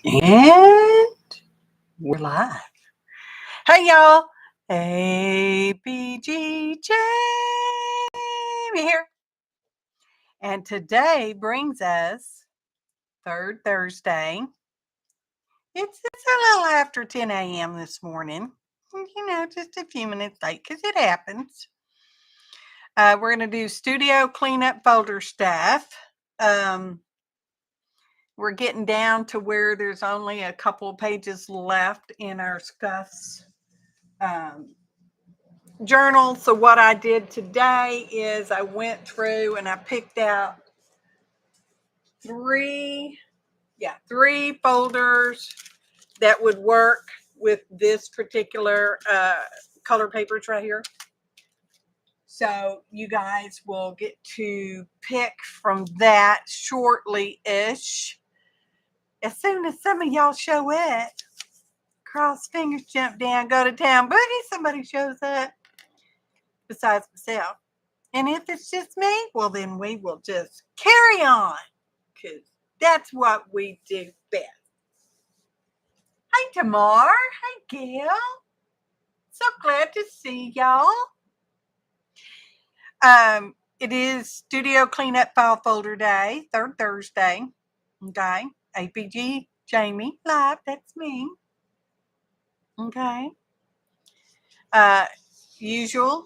And we're live. Hey, y'all. ABG Jamie here. And today brings us third Thursday. It's a little after 10 a.m. this morning. Just a few minutes late because it happens. We're going to do studio cleanup folder stuff. We're getting down to where there's only a couple of pages left in our SCUFS journal. So what I did today is I went through and I picked out three folders that would work with this particular color papers right here. So you guys will get to pick from that shortly-ish. As soon as some of y'all show up, cross fingers, jump down, go to town, boogie, somebody shows up besides myself. And if it's just me, well, then we will just carry on because that's what we do best. Hey, Tamar. Hey, Gail. So glad to see y'all. It is Studio Cleanup File Folder Day, third Thursday. Okay. APG Jamie live. That's me. Okay. Usual.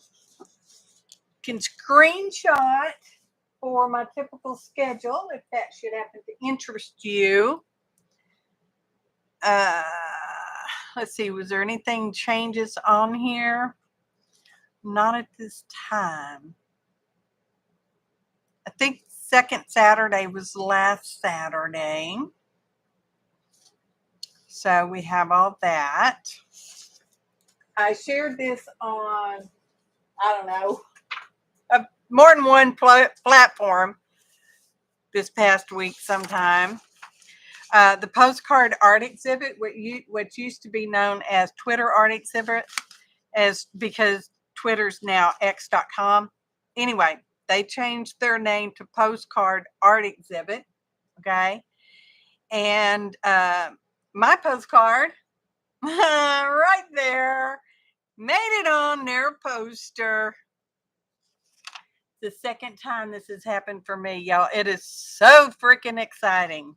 Can screenshot for my typical schedule if that should happen to interest you. Let's see, was there anything changes on here? Not at this time. I think second Saturday was last Saturday. So we have all that. I shared this on, I don't know, more than one platform this past week sometime. The postcard art exhibit, what used to be known as Twitter art exhibit, because Twitter's now x.com. Anyway, they changed their name to postcard art exhibit. Okay. And my postcard right there made it on their poster. The second time this has happened for me, y'all. It is so freaking exciting.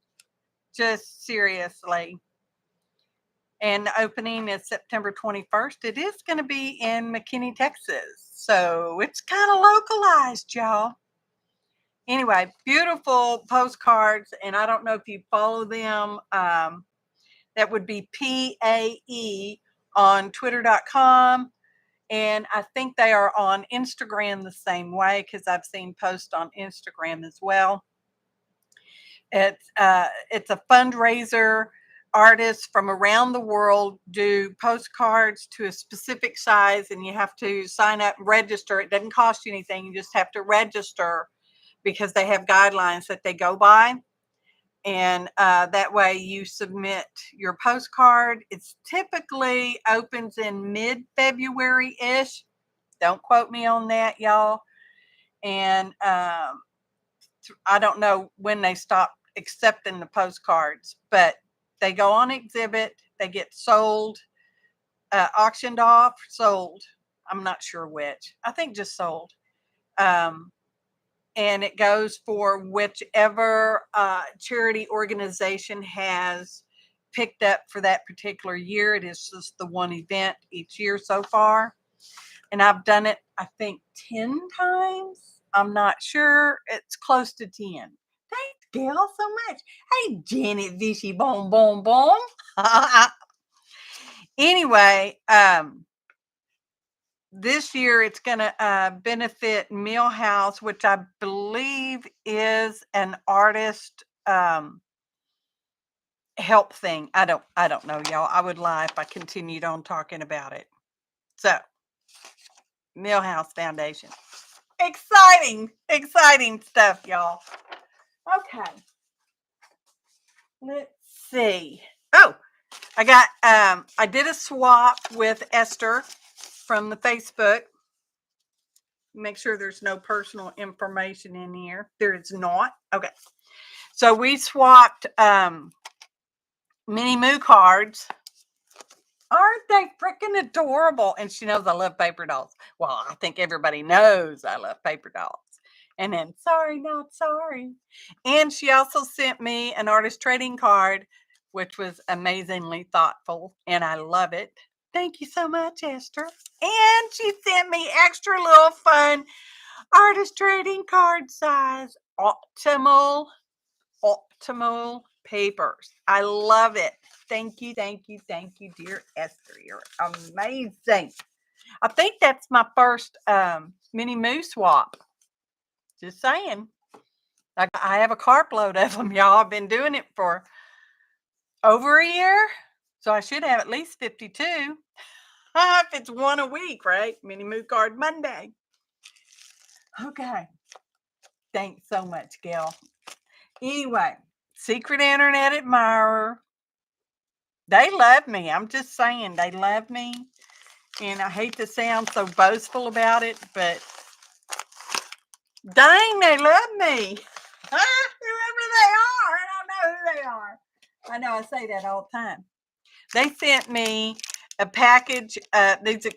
Just seriously. And the opening is September 21st. It is going to be in McKinney, Texas. So it's kind of localized, y'all. Anyway, beautiful postcards. And I don't know if you follow them. That would be PAE on twitter.com. And I think they are on Instagram the same way because I've seen posts on Instagram as well. It's a fundraiser. Artists from around the world do postcards to a specific size, and you have to sign up and register. It doesn't cost you anything. You just have to register because they have guidelines that they go by. And that way you submit your postcard. It's typically opens in mid-February-ish. Don't quote me on that, y'all. And I don't know when they stop accepting the postcards, but they go on exhibit, they get sold, auctioned off, sold. I'm not sure which. I think just sold. And it goes for whichever charity organization has picked up for that particular year. It is just the one event each year so far. And I've done it, I think, 10 times. I'm not sure. It's close to 10. Thanks, Gail, so much. Hey, Janet Vichy Boom Boom Boom. Anyway, this year it's going to benefit Millhouse, which I believe is an artist help thing. I don't know, y'all. I would lie if I continued on talking about it. So, Millhouse Foundation. Exciting stuff, y'all. Okay. Let's see. Oh, I did a swap with Esther from the Facebook. Make sure there's no personal information in here. There is not. Okay. So we swapped Minnie Moo cards. Aren't they freaking adorable? And she knows I love paper dolls. Well, I think everybody knows I love paper dolls. And then, sorry, not sorry. And she also sent me an artist trading card, which was amazingly thoughtful. And I love it. Thank you so much, Esther. And she sent me extra little fun artist trading card size optimal papers. I love it. Thank you, dear Esther. You're amazing. I think that's my first Minnie Moo swap. Just saying. I have a cartload of them, y'all. I've been doing it for over a year. So I should have at least 52. If it's one a week, right? Minnie Moo card Monday. Okay. Thanks so much, Gail. Anyway, Secret Internet Admirer. They love me. I'm just saying, they love me. And I hate to sound so boastful about it, but dang, they love me. Whoever they are, I don't know who they are. I know I say that all the time. They sent me a package. These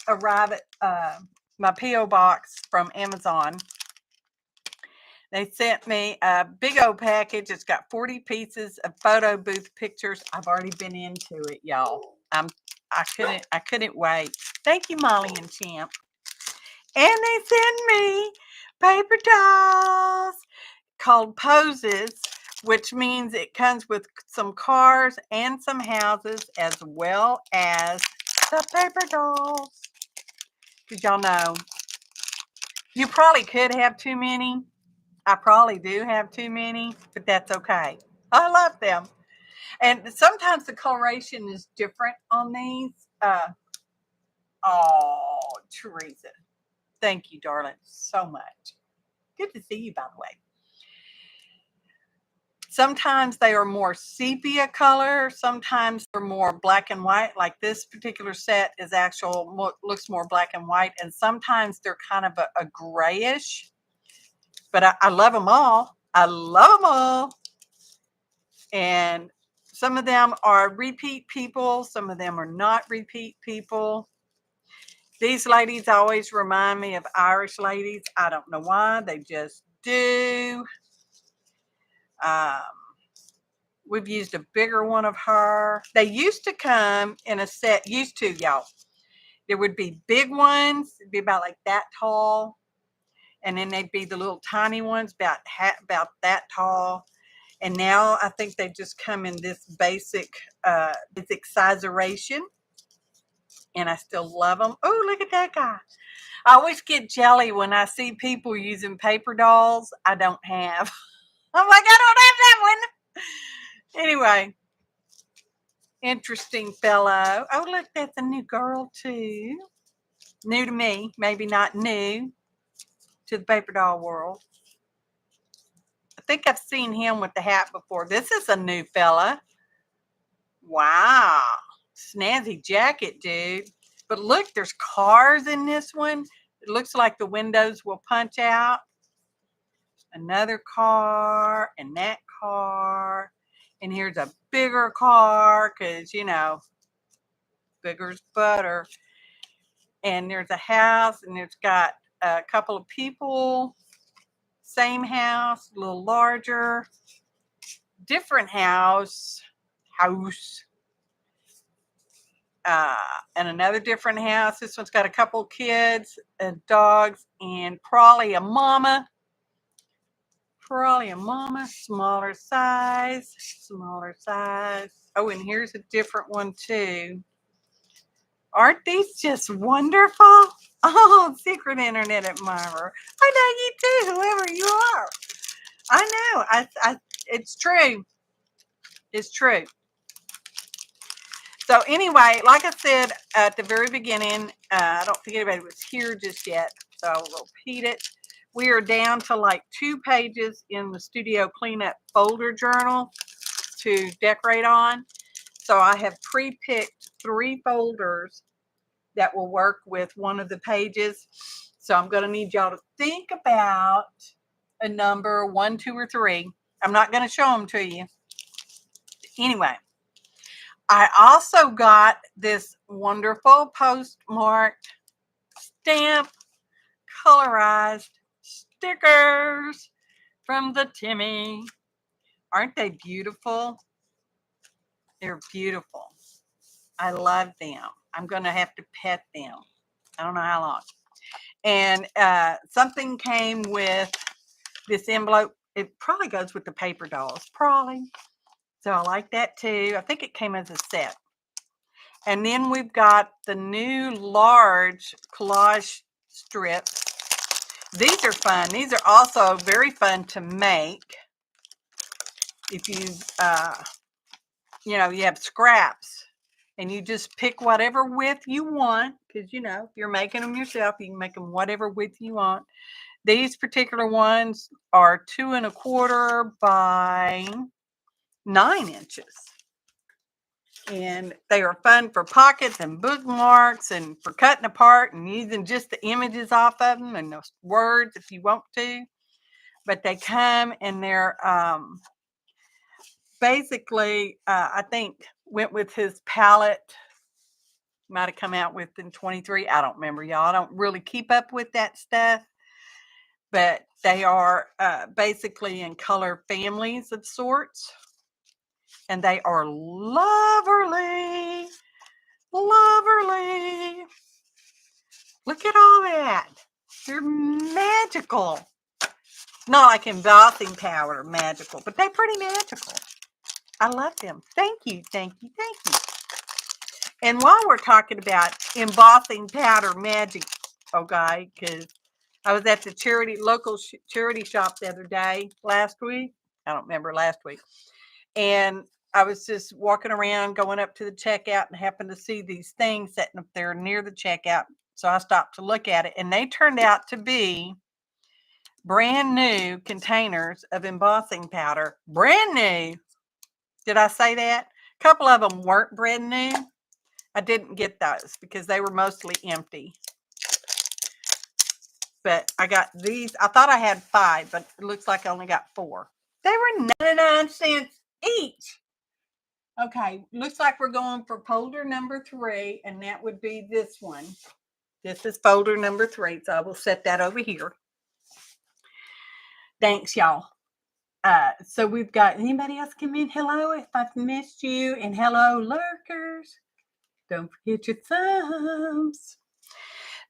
arrive at my P.O. box from Amazon. They sent me a big old package. It's got 40 pieces of photo booth pictures. I've already been into it, y'all. I couldn't wait. Thank you, Molly and Champ. And they sent me paper dolls called Poses, which means it comes with some cars and some houses as well as the paper dolls. Because y'all know, you probably could have too many. I probably do have too many, but that's okay. I love them. And sometimes the coloration is different on these. Oh, Teresa. Thank you, darling, so much. Good to see you, by the way. Sometimes they are more sepia color. Sometimes they're more black and white. Like this particular set is looks more black and white. And sometimes they're kind of a grayish. But I love them all. I love them all. And some of them are repeat people. Some of them are not repeat people. These ladies always remind me of Irish ladies. I don't know why. They just do. We've used a bigger one of her. They used to come in a set. Used to, y'all. There would be big ones. It'd be about like that tall. And then they'd be the little tiny ones about that tall. And now I think they just come in this basic sizeration. And I still love them. Oh, look at that guy. I always get jelly when I see people using paper dolls I don't have. I'm like, I don't have that one. Anyway, interesting fellow. Oh, look, that's a new girl too. New to me, maybe not new to the paper doll world. I think I've seen him with the hat before. This is a new fella. Wow. Snazzy jacket, dude. But look, there's cars in this one. It looks like the windows will punch out. Another car and that car. And here's a bigger car because, you know, bigger's butter. And there's a house and it's got a couple of people. Same house, a little larger. Different house. And another different house. This one's got a couple kids and dogs and probably a mama. Smaller size. Oh, and here's a different one too. Aren't these just wonderful? Oh, Secret Internet Admirer. I know you too, whoever you are. I know. It's true. It's true. So anyway, like I said at the very beginning, I don't think anybody was here just yet, so I'll repeat it. We are down to like 2 pages in the Studio Cleanup folder journal to decorate on. So I have pre-picked 3 folders that will work with one of the pages. So I'm going to need y'all to think about a number 1, 2, or 3. I'm not going to show them to you. Anyway. I also got this wonderful postmarked stamp colorized stickers from the Timmy. Aren't they beautiful? They're beautiful. I love them. I'm going to have to pet them. I don't know how long. And something came with this envelope. It probably goes with the paper dolls. Probably. So I like that too. I think it came as a set. And then we've got the new large collage strips. These are fun. These are also very fun to make. If you, you have scraps and you just pick whatever width you want, because, if you're making them yourself, you can make them whatever width you want. These particular ones are 2 1/4 by 9 inches. And they are fun for pockets and bookmarks and for cutting apart and using just the images off of them and those words if you want to. But they come and they're basically, I think, went with his palette. Might have come out with in 23. I don't remember, y'all. I don't really keep up with that stuff. But they are basically in color families of sorts. And they are loverly. Loverly. Look at all that. They're magical. Not like embossing powder magical, but they're pretty magical. I love them. Thank you, thank you, thank you. And while we're talking about embossing powder magic, okay, because I was at the local charity shop the other day, last week. I don't remember, last week. And I was just walking around, going up to the checkout, and happened to see these things sitting up there near the checkout. So I stopped to look at it, and they turned out to be brand new containers of embossing powder. Brand new. Did I say that? A couple of them weren't brand new. I didn't get those because they were mostly empty. But I got these. I thought I had 5, but it looks like I only got 4. They were 99 cents each. Okay, looks like we're going for folder number 3, and that would be this one. This is folder number 3, so I will set that over here. Thanks, y'all. So we've got, anybody else come in? Hello, if I've missed you, and hello, lurkers. Don't forget your thumbs.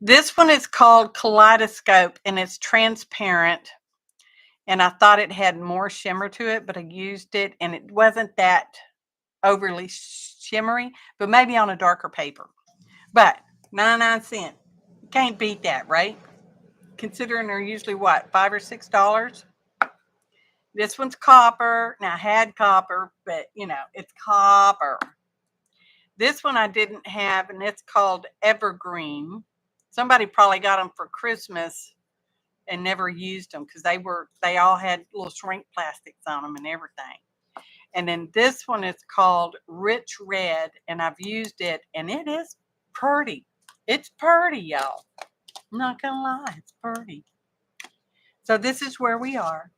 This one is called Kaleidoscope, and it's transparent. And I thought it had more shimmer to it, but I used it, and it wasn't that overly shimmery, but maybe on a darker paper. But 99 cents. You can't beat that, right? Considering they're usually what, $5 or $6? This one's copper. Now I had copper, but it's copper. This one I didn't have, and it's called Evergreen. Somebody probably got them for Christmas and never used them because they all had little shrink plastics on them and everything. And then this one is called Rich Red, and I've used it, and it is pretty. It's pretty, y'all. I'm not gonna lie, it's pretty. So this is where we are,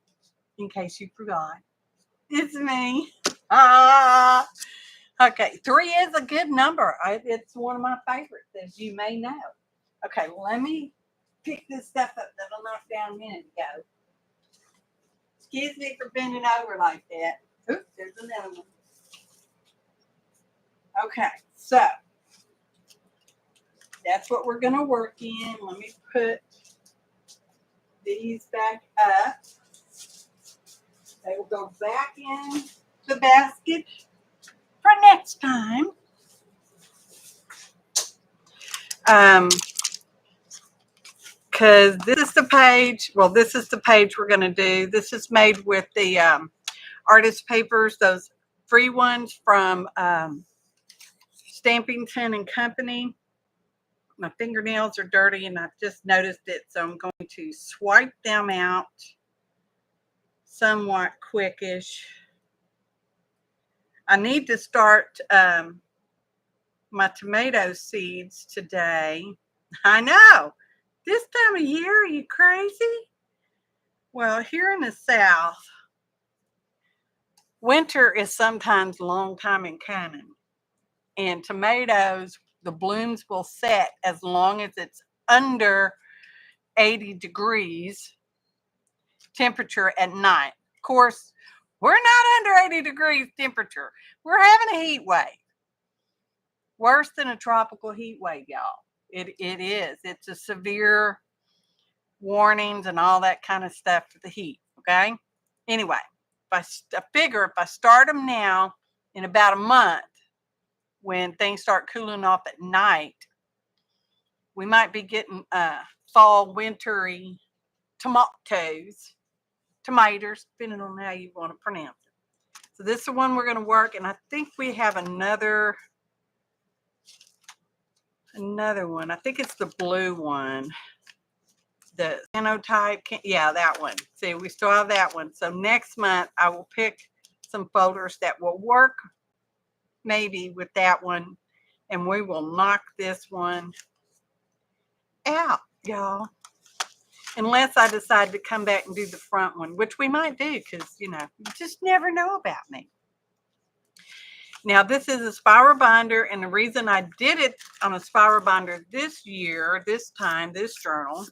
in case you forgot. It's me. Okay, 3 is a good number. It's one of my favorites, as you may know. Okay, let me pick this stuff up that I knocked down a minute ago. Excuse me for bending over like that. Oops, there's another one. Okay, so that's what we're going to work in. Let me put these back up. They will go back in the basket for next time. Because this is the page. Well, this is the page we're going to do. This is made with the artist papers, those free ones from Stampington and Company. My fingernails are dirty, and I've just noticed it, so I'm going to swipe them out somewhat quickish. I need to start my tomato seeds today. I know. This time of year, are you crazy? Well, here in the South, winter is sometimes a long time in coming. And tomatoes, the blooms will set as long as it's under 80 degrees temperature at night. Of course, we're not under 80 degrees temperature. We're having a heat wave. Worse than a tropical heat wave, y'all. It is. It's a severe warnings and all that kind of stuff for the heat, okay? Anyway, I figure if I start them now, in about a month, when things start cooling off at night, we might be getting fall, wintry tomatoes, depending on how you want to pronounce it. So this is the one we're going to work, and I think we have another one. I think it's the blue one. The phenotype, yeah, that one. See, we still have that one. So next month, I will pick some folders that will work maybe with that one, and we will knock this one out, y'all. Unless I decide to come back and do the front one, which we might do because, you just never know about me. Now, this is a spiral binder, and the reason I did it on a spiral binder this year, this journal,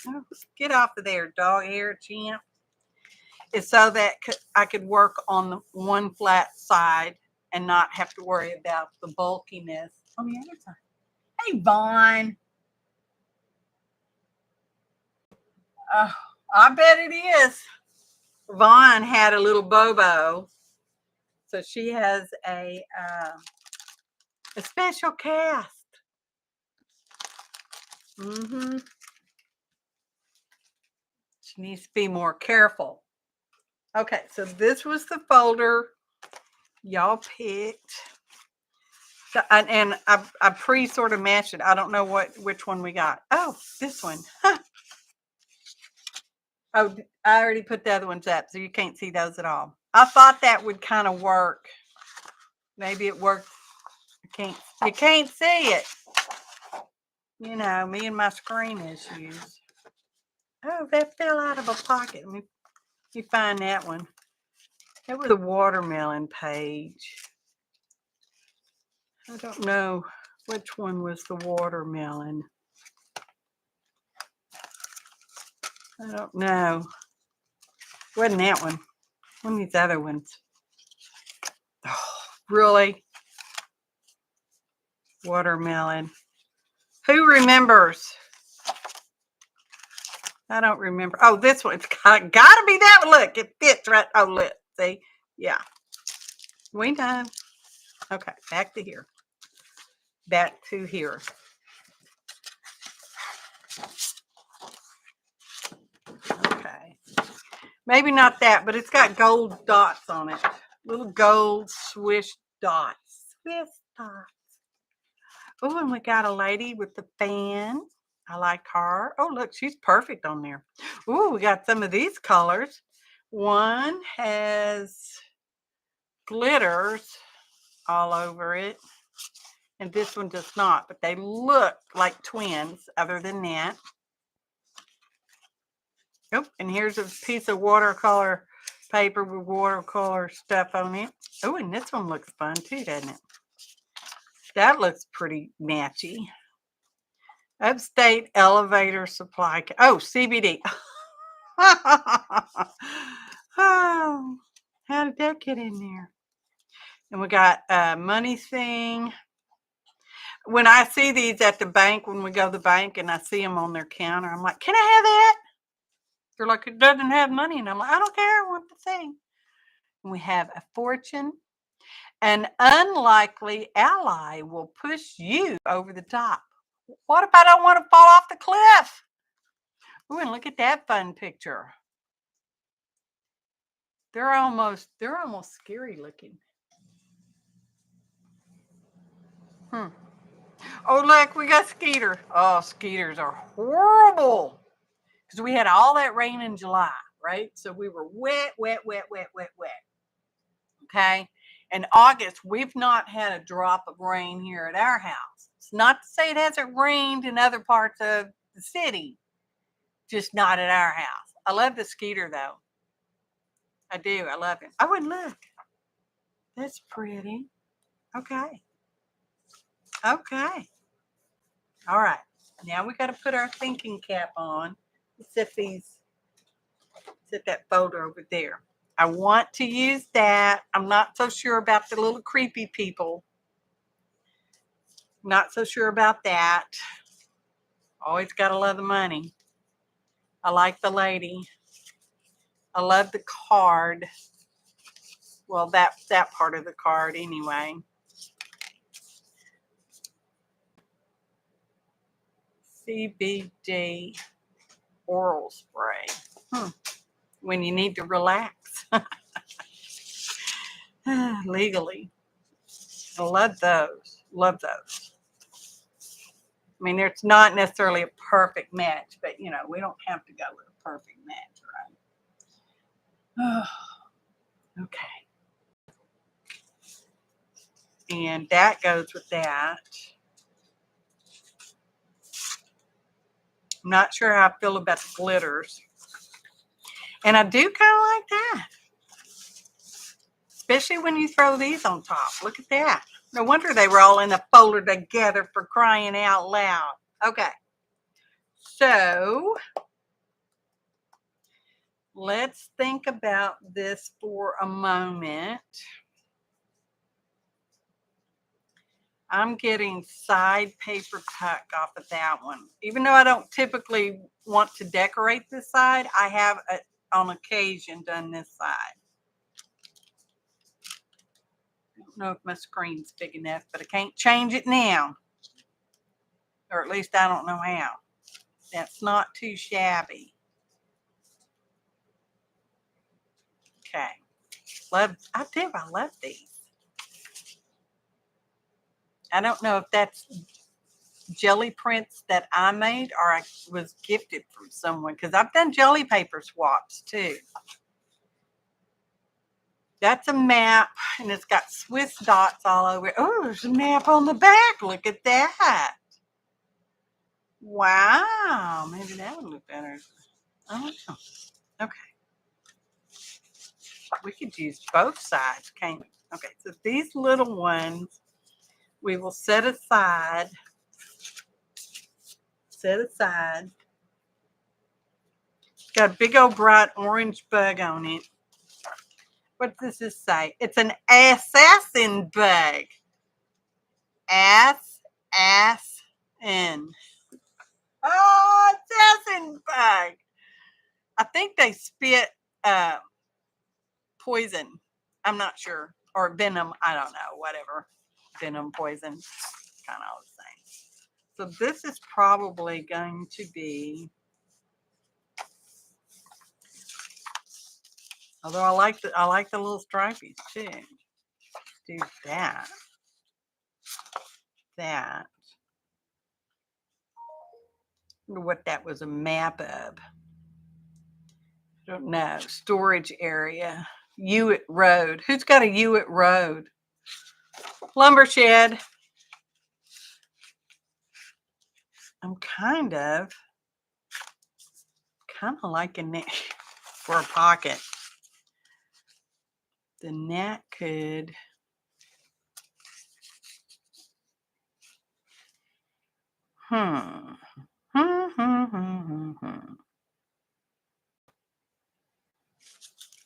oh, get off of there, dog hair champ, is so that I could work on the one flat side and not have to worry about the bulkiness on the other side. Hey, Vaughn. I bet it is. Vaughn had a little Bobo. So she has a special cast. She needs to be more careful. Okay, so this was the folder y'all picked. So, and I pre-sort of matched it. I don't know which one we got. Oh, this one. Huh. Oh, I already put the other ones up, so you can't see those at all. I thought that would kind of work. Maybe it worked. You can't see it. Me and my screen issues. Oh, that fell out of a pocket. Let me find that one. It was the watermelon page. I don't know which one was the watermelon. I don't know. Wasn't that one. One of these other ones. Oh, really? Watermelon. Who remembers? I don't remember. Oh, this one. It's got to be that one. Look, it fits right. Oh, look. See? Yeah. We know. Okay, back to here. Back to here. Okay. Maybe not that, but it's got gold dots on it. Little gold swish dots. Swish dots. Oh, and we got a lady with the fan. I like her. Oh, look, she's perfect on there. Oh, we got some of these colors. One has glitters all over it, and this one does not, but they look like twins other than that. Oh, and here's a piece of watercolor paper with watercolor stuff on it. Oh, and this one looks fun too, doesn't it? That looks pretty matchy. Upstate Elevator Supply. Oh, CBD. Oh, how did that get in there? And we got a money thing. When I see these at the bank, when we go to the bank and I see them on their counter, I'm like, can I have that? They're like, it doesn't have money. And I'm like, I don't care. I want the thing. And we have a fortune. An unlikely ally will push you over the top. What if I don't want to fall off the cliff? Ooh, and look at that fun picture. They're almost scary looking. Oh, look, we got Skeeter. Oh, Skeeters are horrible. Because we had all that rain in July, right? So we were wet. Okay. In August, we've not had a drop of rain here at our house. It's not to say it hasn't rained in other parts of the city, just not at our house. I love the Skeeter, though. I do. I love it. Oh, and look. That's pretty. Okay. Okay. All right. Now we got to put our thinking cap on. Set that folder over there. I want to use that. I'm not so sure about the little creepy people. Not so sure about that. Always got to love the money. I like the lady. I love the card. Well, that part of the card anyway. CBD oral spray. When you need to relax. Legally. I love those. Love those. I mean, it's not necessarily a perfect match, but you know, we don't have to go with a perfect match, right? Okay. And that goes with that. I'm not sure how I feel about the glitters. And I do kind of like that. Especially when you throw these on top. Look at that. No wonder they were all in a folder together, for crying out loud. Okay. So let's think about this for a moment. I'm getting side paper tuck off of that one. Even though I don't typically want to decorate this side, I have on occasion done this side. I don't know if my screen's big enough, but I can't change it now. Or at least I don't know how. That's not too shabby. Okay. I love these. I don't know if that's jelly prints that I made or I was gifted from someone, because I've done jelly paper swaps too. That's a map, and it's got Swiss dots all over it. Oh, there's a map on the back. Look at that. Wow. Maybe that would look better. I don't know. Okay. We could use both sides, can't we? Okay, so these little ones we will set aside. Got a big old bright orange bug on it. What does this say? It's an assassin bug. Assassin. Oh, assassin bug. I think they spit poison. I'm not sure. Or venom. I don't know. Whatever. Venom, poison. Kind of all the same. So this is probably going to be, although I like the little stripies too. Do that. That. I wonder what that was a map of. I don't know. Storage area. Hewitt Road. Who's got a Hewitt Road? Lumber shed. I'm kind of liking it for a pocket. The net could. I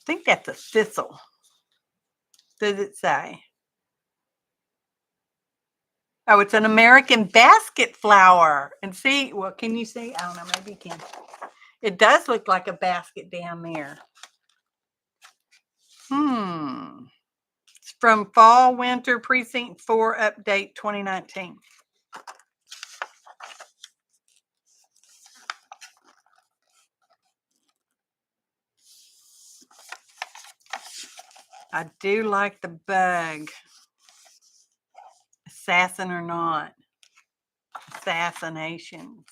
think that's a thistle. Does it say? Oh, it's an American basket flower. And see, well, can you see? I don't know, maybe you can. It does look like a basket down there. It's from Fall Winter Precinct 4 Update 2019. I do like the bug. Assassin or not. Assassination.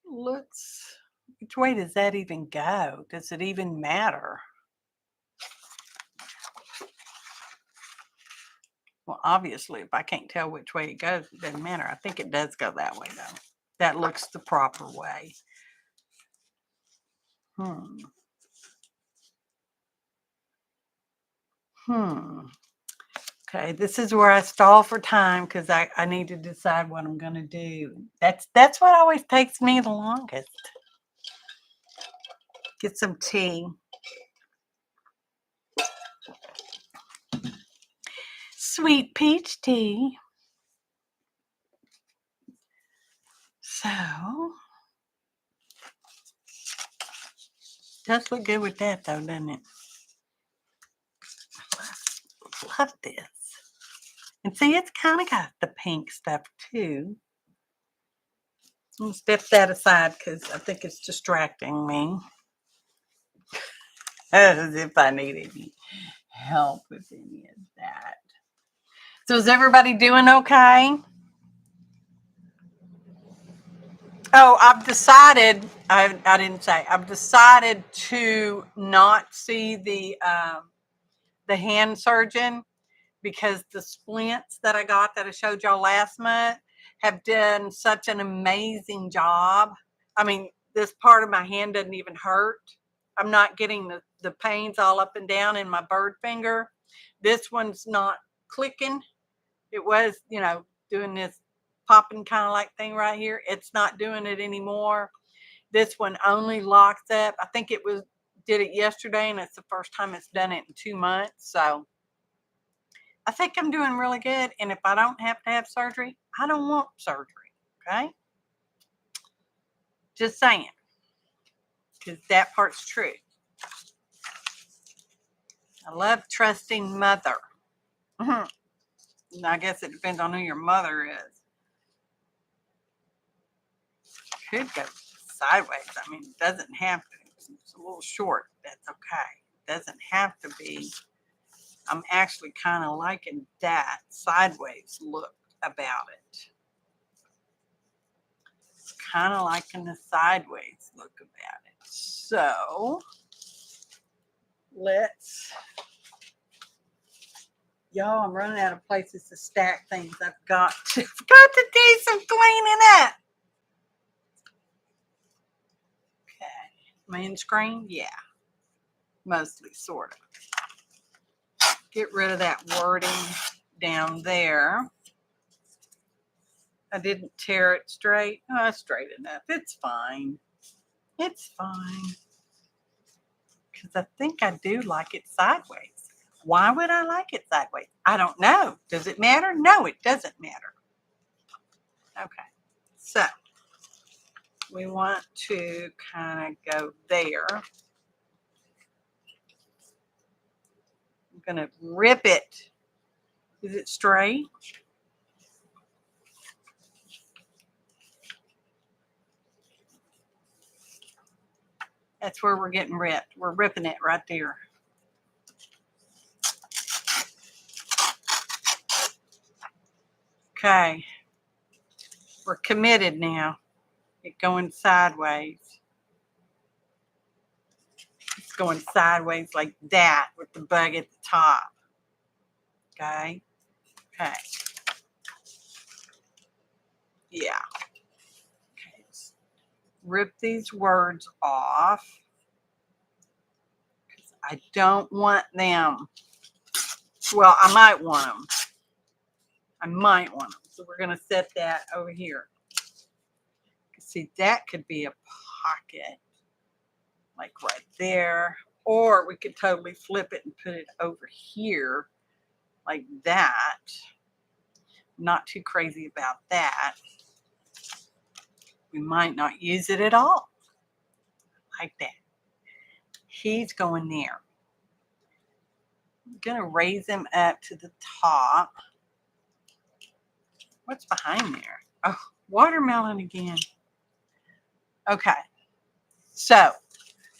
Looks, which way does that even go? Does it even matter? Well, obviously, if I can't tell which way it goes, it doesn't matter. I think it does go that way, though. That looks the proper way. Okay, this is where I stall for time because I need to decide what I'm going to do. That's what always takes me the longest. Get some tea. Sweet peach tea. So, does look good with that though, doesn't it? Love this. And see, it's kind of got the pink stuff too. I'm going to step that aside because I think it's distracting me. As if I need any help with any of that. So is everybody doing okay? Oh, I've decided, I didn't say, I've decided to not see the hand surgeon because the splints that I got that I showed y'all last month have done such an amazing job. I mean, this part of my hand doesn't even hurt. I'm not getting the pains all up and down in my bird finger. This one's not clicking. It was, you know, doing this popping kind of like thing right here. It's not doing it anymore. This one only locks up. I think did it yesterday, and it's the first time it's done it in 2 months. So I think I'm doing really good. And if I don't have to have surgery, I don't want surgery. Okay. Just saying. Because that part's true. I love trusting mother. I guess it depends on who your mother is. Could go sideways. I mean, it doesn't have to. It's a little short. That's okay. It doesn't have to be. I'm actually kind of liking that sideways look about it. Kind of liking the sideways look about it. So let's, y'all, I'm running out of places to stack things. I've got to do some cleaning up. Okay, main screen, yeah, mostly, sort of. Get rid of that wording down there. I didn't tear it straight. Oh, it's straight enough. It's fine. It's fine. Because I think I do like it sideways. Why would I like it sideways? I don't know. Does it matter? No, it doesn't matter. Okay. So we want to kind of go there. I'm going to rip it. Is it straight? That's where we're getting ripped. We're ripping it right there. Okay. We're committed now. It's going sideways. It's going sideways like that with the bug at the top. Okay. Okay. Yeah. Okay. Rip these words off. I don't want them. Well, I might want them. I might want them. So we're going to set that over here. See, that could be a pocket. Like right there. Or we could totally flip it and put it over here. Like that. Not too crazy about that. We might not use it at all. Like that. He's going there. I'm going to raise him up to the top. What's behind there? Oh, watermelon again. Okay. So,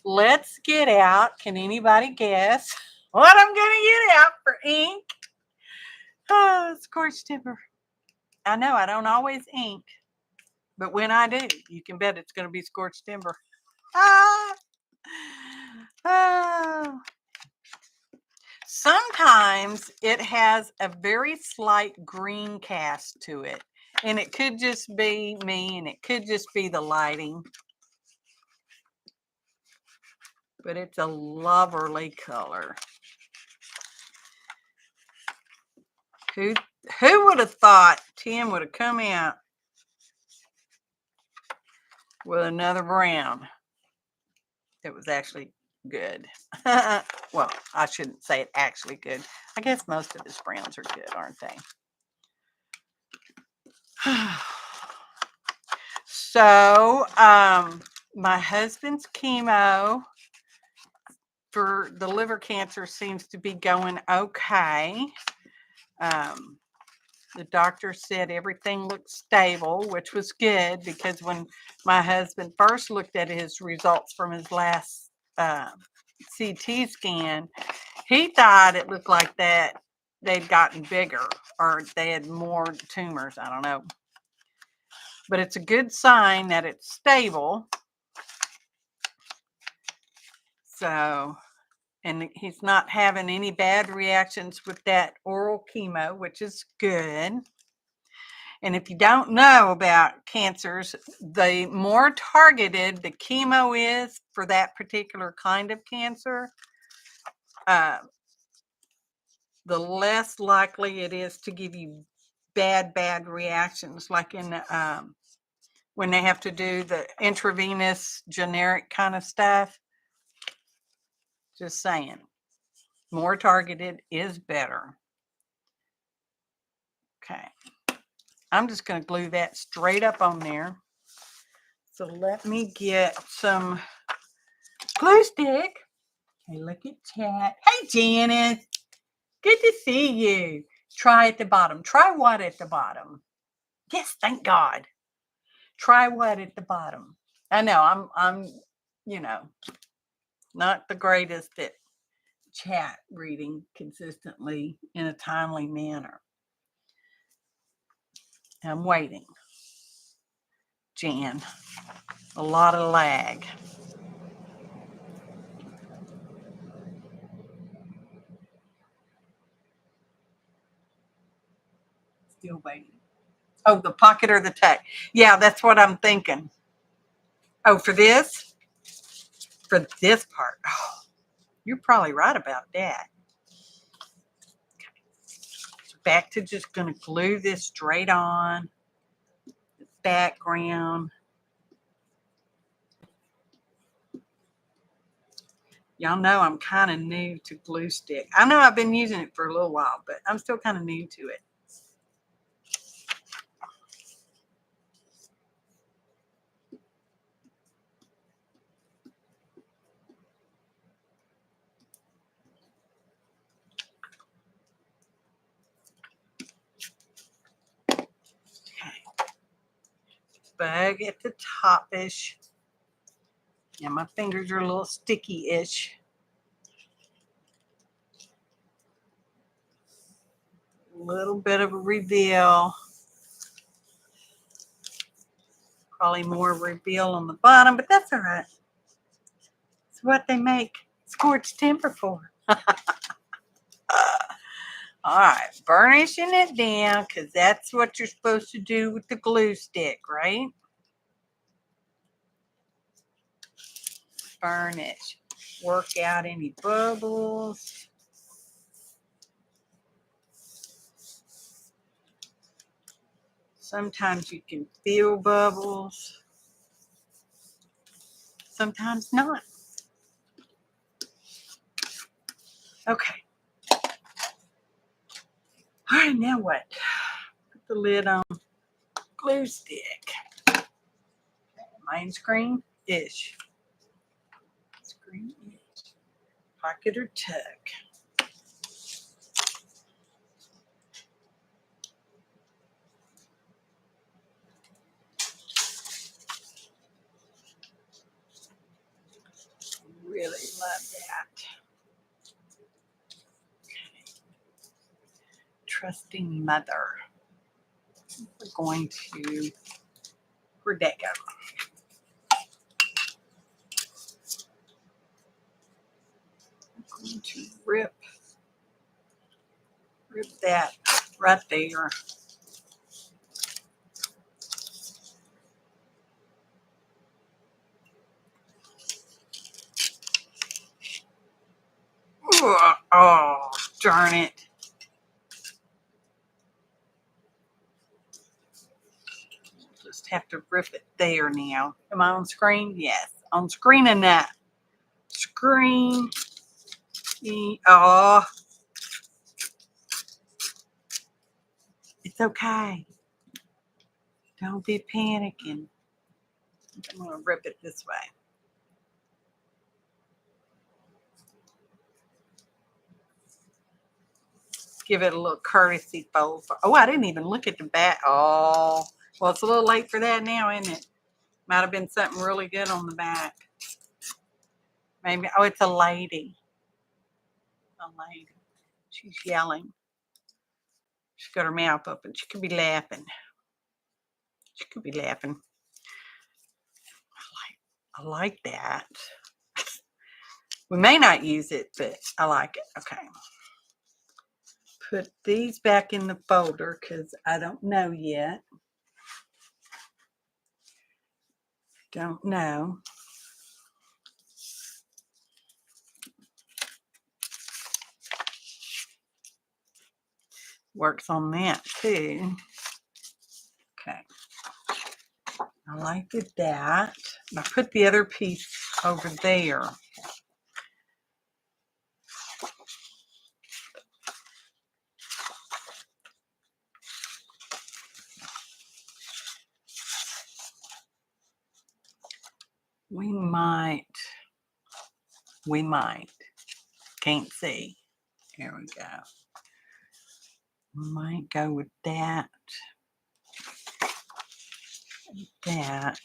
let's get out. Can anybody guess what I'm going to get out for ink? Oh, scorched timber. I know I don't always ink, but when I do, you can bet it's going to be scorched timber. Ah, oh. Sometimes it has a very slight green cast to it, and it could just be me, and it could just be the lighting, but it's a lovely color. Who would have thought Tim would have come out with another brown that was actually good? Well, I shouldn't say it actually good. I guess most of his browns are good, aren't they? So, my husband's chemo for the liver cancer seems to be going okay. The doctor said everything looked stable, which was good because when my husband first looked at his results from his last CT scan, he thought it looked like that they'd gotten bigger or they had more tumors. I don't know. But it's a good sign that it's stable. So, and he's not having any bad reactions with that oral chemo, which is good. And if you don't know about cancers, the more targeted the chemo is for that particular kind of cancer, the less likely it is to give you bad reactions, like in when they have to do the intravenous generic kind of stuff. Just saying, more targeted is better. Okay, I'm just going to glue that straight up on there. So let me get some glue stick. Hey, look at chat. Hey, Janice. Good to see you. Try at the bottom. Try what at the bottom? Yes, thank God. Try what at the bottom? I know I'm, you know, not the greatest at chat reading consistently in a timely manner. I'm waiting. Jan, a lot of lag. Still waiting. Oh, the pocket or the tack? Yeah, that's what I'm thinking. Oh, for this? For this part. Oh, you're probably right about that. So back to just going to glue this straight on the background. Y'all know I'm kind of new to glue stick. I know I've been using it for a little while, but I'm still kind of new to it. Bug at the top-ish. Yeah, my fingers are a little sticky-ish. A little bit of a reveal. Probably more reveal on the bottom, but that's all right. It's what they make scorched timber for. All right, burnishing it down because that's what you're supposed to do with the glue stick, right? Burnish. Work out any bubbles. Sometimes you can feel bubbles. Sometimes not. Okay. All right, now what? Put the lid on. Glue stick. Mine's green-ish. It's green-ish. Pocket or tuck. Really love that. Okay. Trusting mother. We're going to, where'd that go? I'm going to rip that right there. Ooh, oh, darn it. have to rip it there now. Am I on screen? Yes, on screen and that. Screen. Oh, it's okay. Don't be panicking. I'm going to rip it this way. Give it a little courtesy fold. Oh, I didn't even look at the back. Oh, well, it's a little late for that now, isn't it? Might have been something really good on the back. Maybe. Oh, it's a lady. A lady. She's yelling. She's got her mouth open. She could be laughing. She could be laughing. I like that. We may not use it, but I like it. Okay. Put these back in the folder because I don't know yet. Don't know. Works on that too. Okay. I like that. I put the other piece over there. We might. Can't see. There we go. Might go with that. That.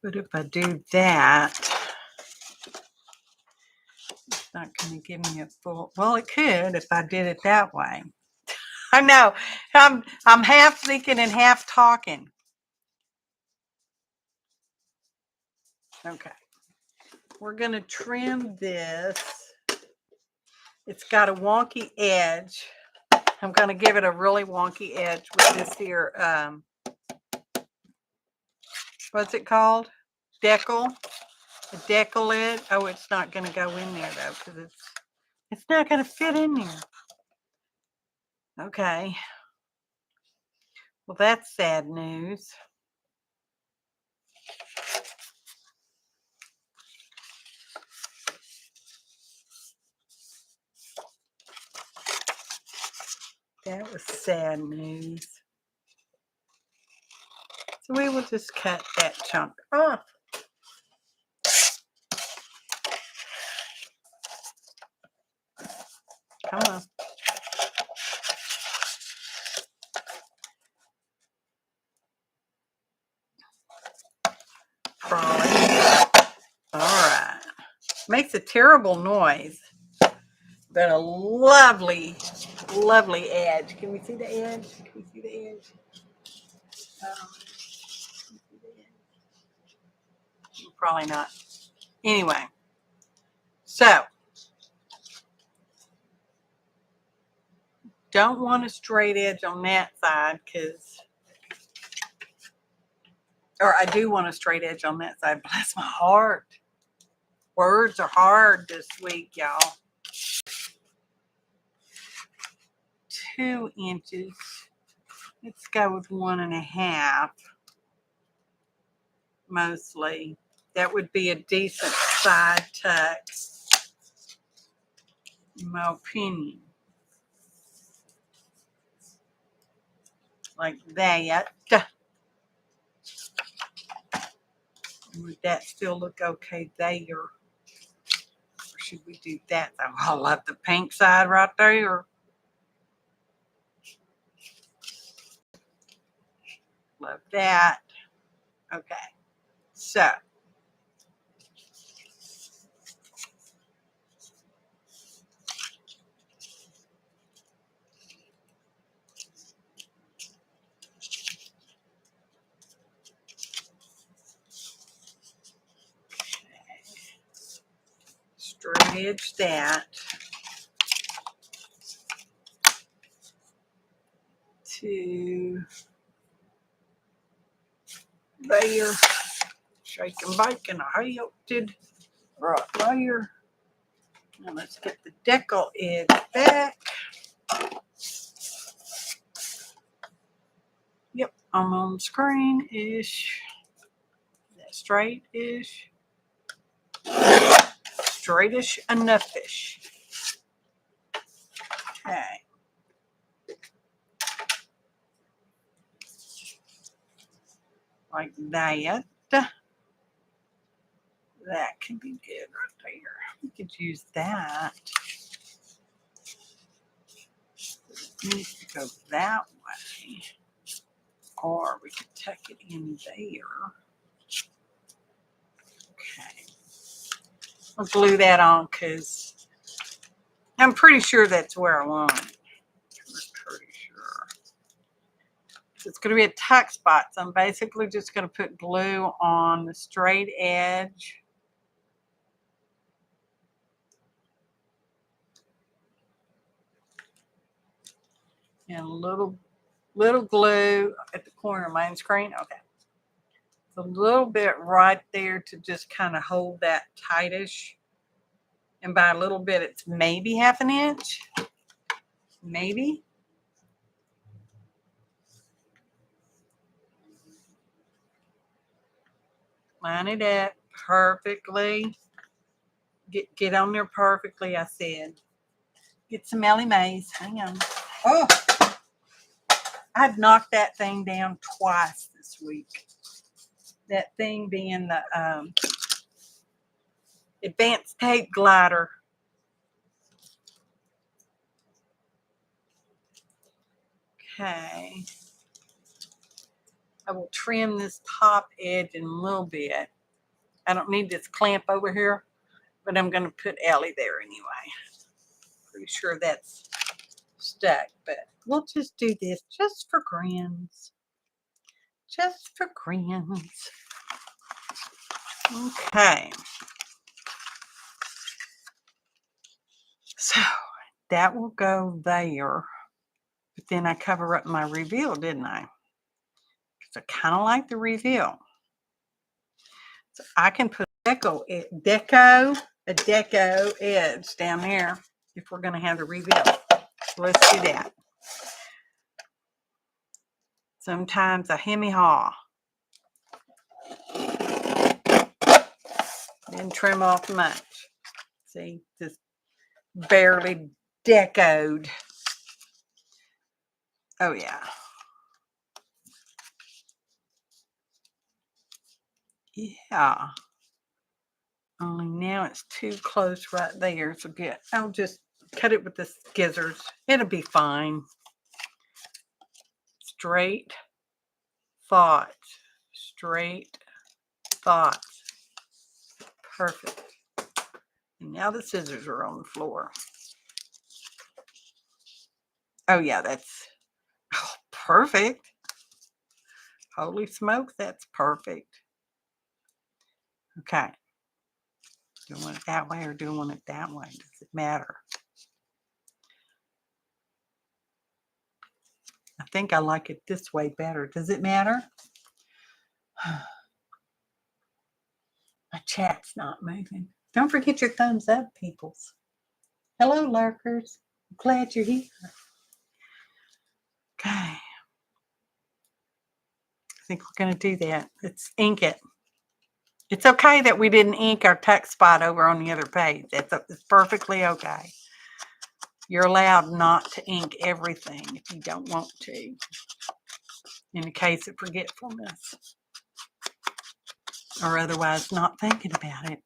But if I do that, it's not going to give me a full. Well, it could if I did it that way. I know. I'm half thinking and half talking. Okay. We're going to trim this. It's got a wonky edge. I'm going to give it a really wonky edge with this here. What's it called? Decal. A decal edge. Oh, it's not going to go in there though because it's not going to fit in there. Okay. Well, that's sad news. That was sad news. So we will just cut that chunk off. Come on. Crawling. All right. Makes a terrible noise, but a lovely, lovely edge. Can we see the edge? Can we see the edge? Probably not. Anyway, so don't want a straight edge on that side because, or I do want a straight edge on that side. Bless my heart. Words are hard this week, y'all. 2 inches. Let's go with 1.5. Mostly. That would be a decent side tuck, in my opinion. Like that. Would that still look okay there? Or should we do that? Oh, I love the pink side right there. Love that. Okay. So. Straight edge that to there. Shake and bake in a hilted right layer. Now let's get the decal edge back. Yep, I'm on the screen-ish. That straight-ish. Straightish enough-ish. Okay. Like that. That could be good right there. We could use that. It needs to go that way. Or we could tuck it in there. Okay. I'll glue that on because I'm pretty sure that's where I want it. I'm pretty sure. It's going to be a tuck spot, so I'm basically just going to put glue on the straight edge. And a little glue at the corner of my screen. Okay. A little bit right there to just kind of hold that tightish. And by a little bit, it's maybe half an inch. Maybe. Line it up perfectly. Get on there perfectly, I said. Get some Ellie Mays. Hang on. Oh! I've knocked that thing down twice this week. That thing being the advanced tape glider. Okay. I will trim this top edge in a little bit. I don't need this clamp over here, but I'm going to put Ellie there anyway. Pretty sure that's stuck, but we'll just do this just for grins. Just for grins. Okay. So that will go there. But then I cover up my reveal, didn't I? Because I kind of like the reveal. So I can put a deco edge down there if we're going to have the reveal. So let's do that. Sometimes a hemi-haw. Didn't trim off much. See, just barely decoed. Oh, yeah. Yeah. Only now it's too close right there. So I'll just cut it with the scissors. It'll be fine. Straight thoughts. Straight thoughts. Perfect. And now the scissors are on the floor. Oh, yeah, that's perfect. Holy smokes, that's perfect. Okay. Do I want it that way or do I want it that way? Does it matter? I think I like it this way better. Does it matter? My chat's not moving. Don't forget your thumbs up, peoples. Hello, lurkers. I'm glad you're here. Okay. I think we're going to do that. Let's ink it. It's okay that we didn't ink our tuck spot over on the other page. It's perfectly okay. You're allowed not to ink everything if you don't want to, in the case of forgetfulness or otherwise not thinking about it.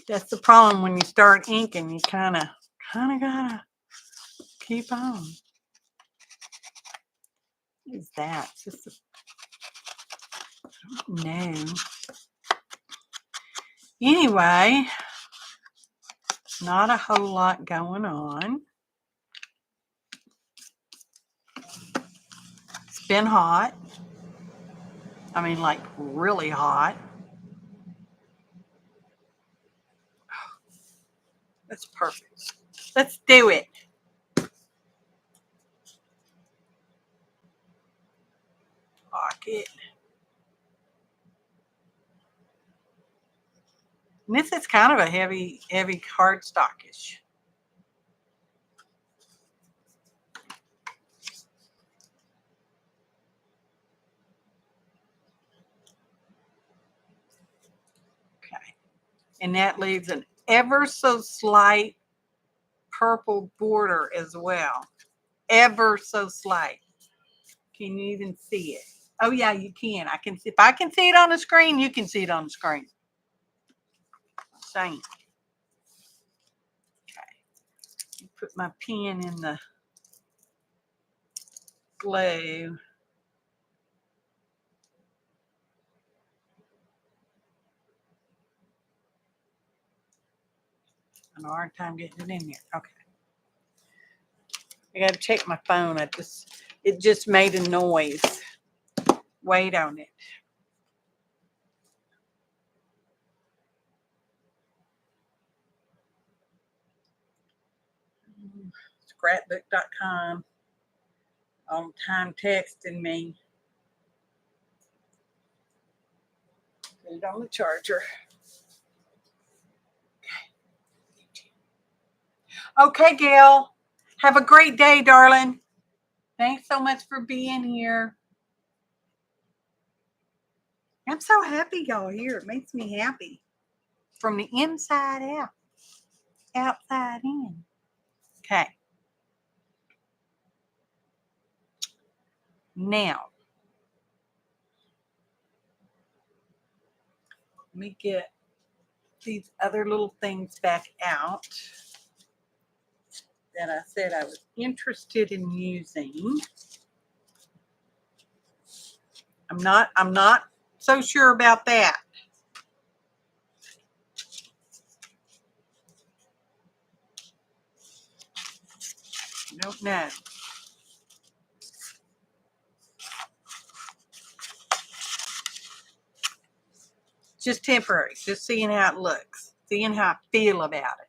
That's the problem when you start inking. You kind of gotta keep on. What is that? Just no. Anyway, not a whole lot going on. It's been hot. I mean, like really hot. That's perfect. Let's do it. Lock it. And this is kind of a heavy cardstockish. Okay. And that leaves an ever so slight purple border as well. Ever so slight. Can you even see it? Oh yeah, you can. I can see. If I can see it on the screen, you can see it on the screen. Same. Okay. Put my pen in the glue. I have a hard time getting it in there. Okay. I got to check my phone. It just made a noise. Wait on it. Scrapbook.com. On time texting me. Put it on the charger. Okay, Gail. Have a great day, darling. Thanks so much for being here. I'm so happy y'all here. It makes me happy. From the inside out. Outside in. Okay. Now, let me get these other little things back out that I said I was interested in using. I'm not so sure about that. I don't know. Just temporary. Just seeing how it looks. Seeing how I feel about it.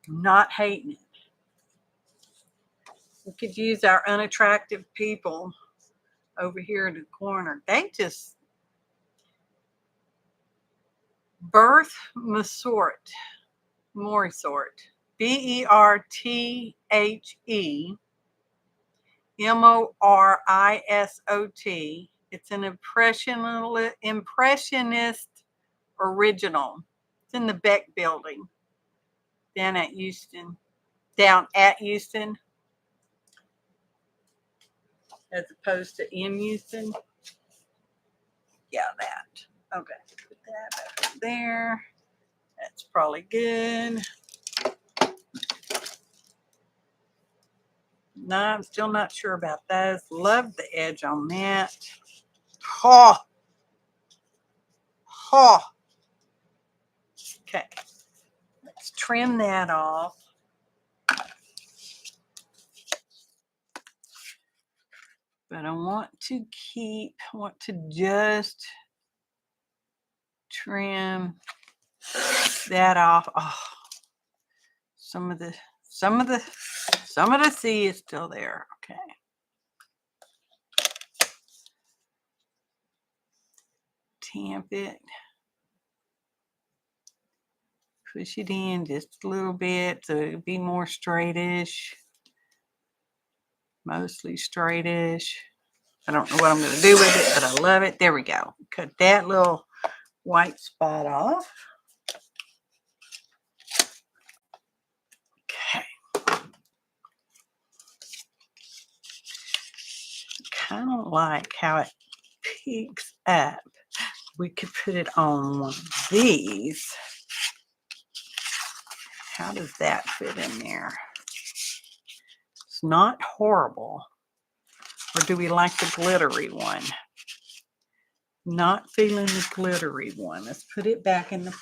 I'm not hating it. We could use our unattractive people over here in the corner. They just Birth Morisot. BERTHE MORISOT. It's an impressionist original. It's in the Beck building down at Houston. As opposed to in Houston. Yeah, that. Okay, put that back there. That's probably good. No, I'm still not sure about those. Love the edge on that. Oh. Okay. Let's trim that off. But I want to just trim that off. Oh, some of the C is still there. Okay. Tamp it. Push it in just a little bit so it'll be more straightish. Mostly straightish. I don't know what I'm going to do with it, but I love it. There we go. Cut that little white spot off. Okay. Kind of like how it peaks up. We could put it on one of these. How does that fit in there? It's not horrible. Or do we like the glittery one? Not feeling the glittery one. Let's put it back in the